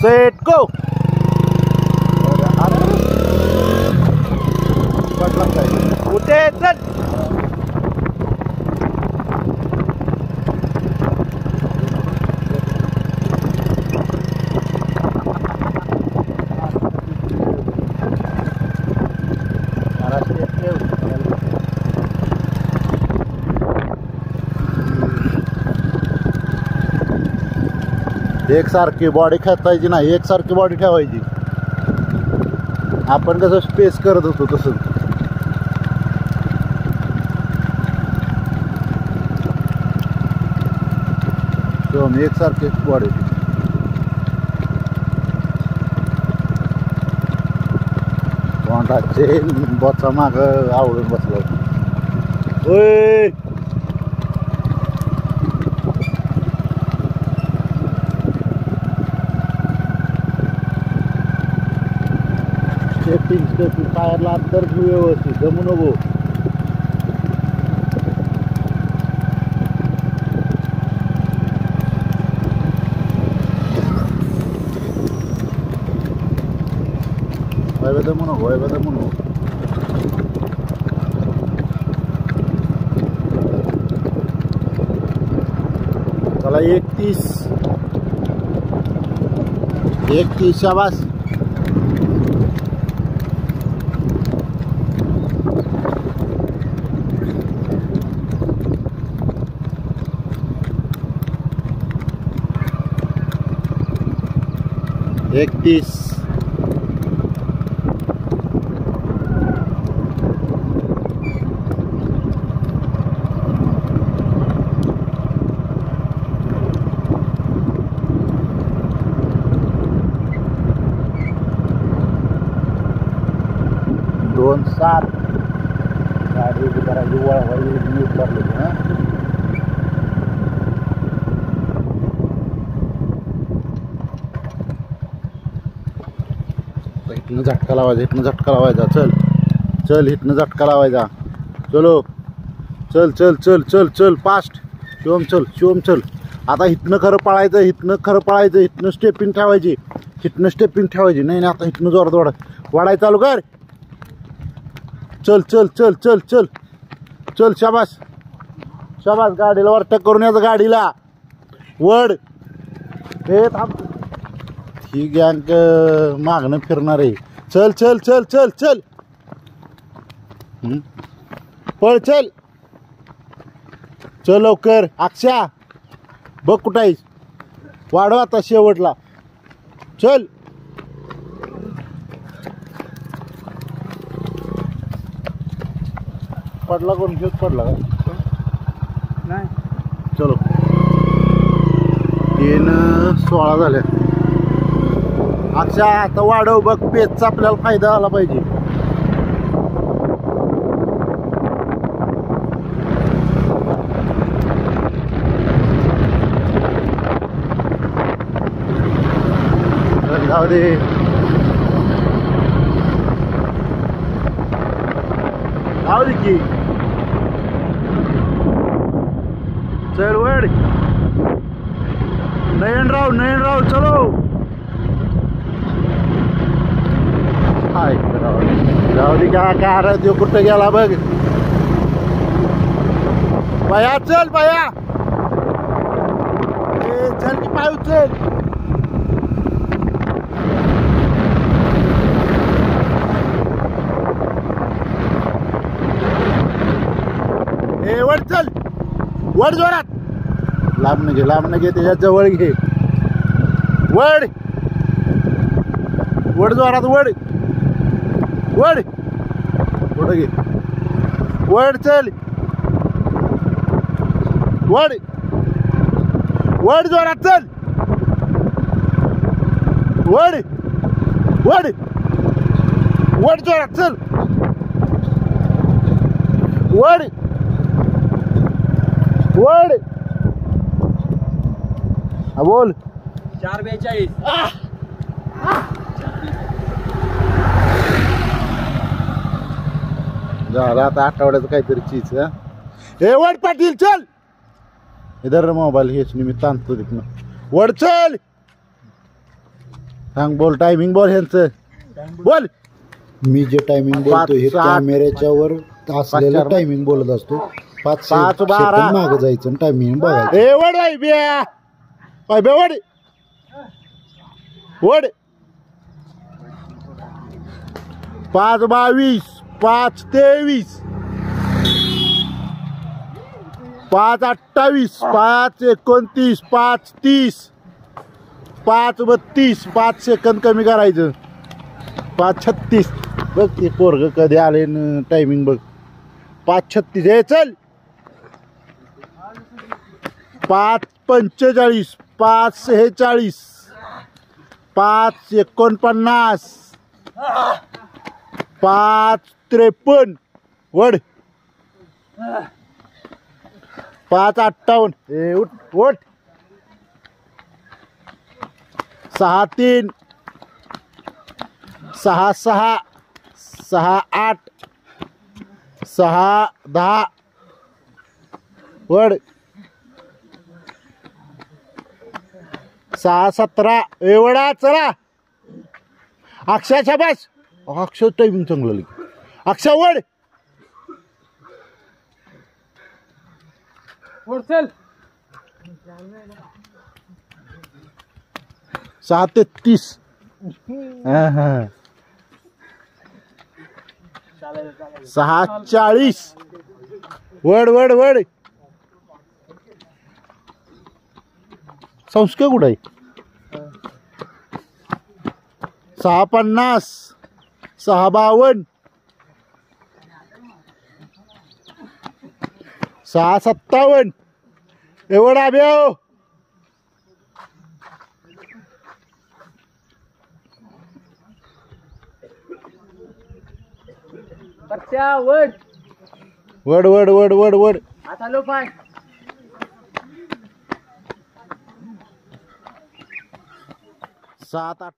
Set go. कुठे चल. एकसारखी बॉडी खेचायची नाही, एकसारखी बॉडी ठेवायची. आपण कसं स्पेस करत होतो तसं. एकसारखी बॉडी. तोंडाचे बोचा माग आवडून बसला. ओय स्टेपिंग टायरला अंतर व्यवस्थित जमू नको. जमू नको जमू नको. चला 31 शाबास. एकतीस. दोन 7 गाडी करायची वळवायची उतरली ना. इथनं झटका लावायचा, इथनं झटका लावायचा. चल चल इथनं झटका लावायचा. चलो चल चल चल चल चल फास्ट. शिवम चल शिवम चल. आता इथनं खरं पळायचं, इथनं खरं पळायचं. इथनं स्टेपिंग ठेवायची, इथनं स्टेपिंग ठेवायची. नाही नाही आता इथनं जोरात वाढायचं चालू कर. चल चल चल चल चल चल. शाबास शाबास. गाडीला ओव्हरटेक करून यायचं. गाडीला वड. हे थांब. ही गँग मागणं फिरणार आहे. चल चल चल चल चल. पळ चल चल लवकर. अक्षा बघ कुठं आहेस. वाढव आता शेवटला. चल. पडला कोण घेत पडला का नाही. चलो 3:16 झाले. अच्छा आता वाढव बघ. पेजचा आपल्याला फायदा झाला पाहिजे. जाऊ दे. जाऊ दे की. चल वड. नयनराव चलो. जाऊ दे का कार देऊ कुठं गेला बघ. बया चल बया. चल की पाय उचल. वड चल वड जोरात. लांब न घे त्याच्या जवळ घे. वड वड जोरात वड वड. पुढं घे. वड चल. वड वड जोरात चल. वड वड वड जोरात चल. वड वड. हा बोल. 4:42. झालं आता आठवड्याचं काहीतरी चीज. हे वड पाटील चल. इधर मोबाईल हेच मी ताणतो तिथनं. वड चल. सांग बोल टायमिंग बोल ह्यांचं बोल. मी जे टायमिंग बोलतो हे 5, 7, कॅमेऱ्याच्या वर असलेलं 5, टायमिंग बोलत असतो. 5 5, 12. मागे जायचं टायमिंग बघायचं. ए वड बाई बिया बाय बे वड वड 5, 22, 5, 23, 5, 28, 5, 29, 5, 30, 5, 32, 5 सेकंद कमी करायचं. 5, 36 बघ ते पोरग कधी आले टायमिंग बघ. 5, 36 हे चल. 5, 45, 5, 46, 5, 49, 5, 53 वड 5, 58 ए उठ उठ. 6, 3, 6, 6, 6, 8, 6, 10 वड 6, 17 एवढा चला. अक्षय शाबास. अक्षय टायमिंग चांगलं लागेल. अक्षय वड 6, 33 6, 40 वड वड वड. संस्कार कुठं आहे. 6, 50 6, 52 6, 57 एवढा बेव. 7, वड वड वड वड वड. आता लो पाय 7, 8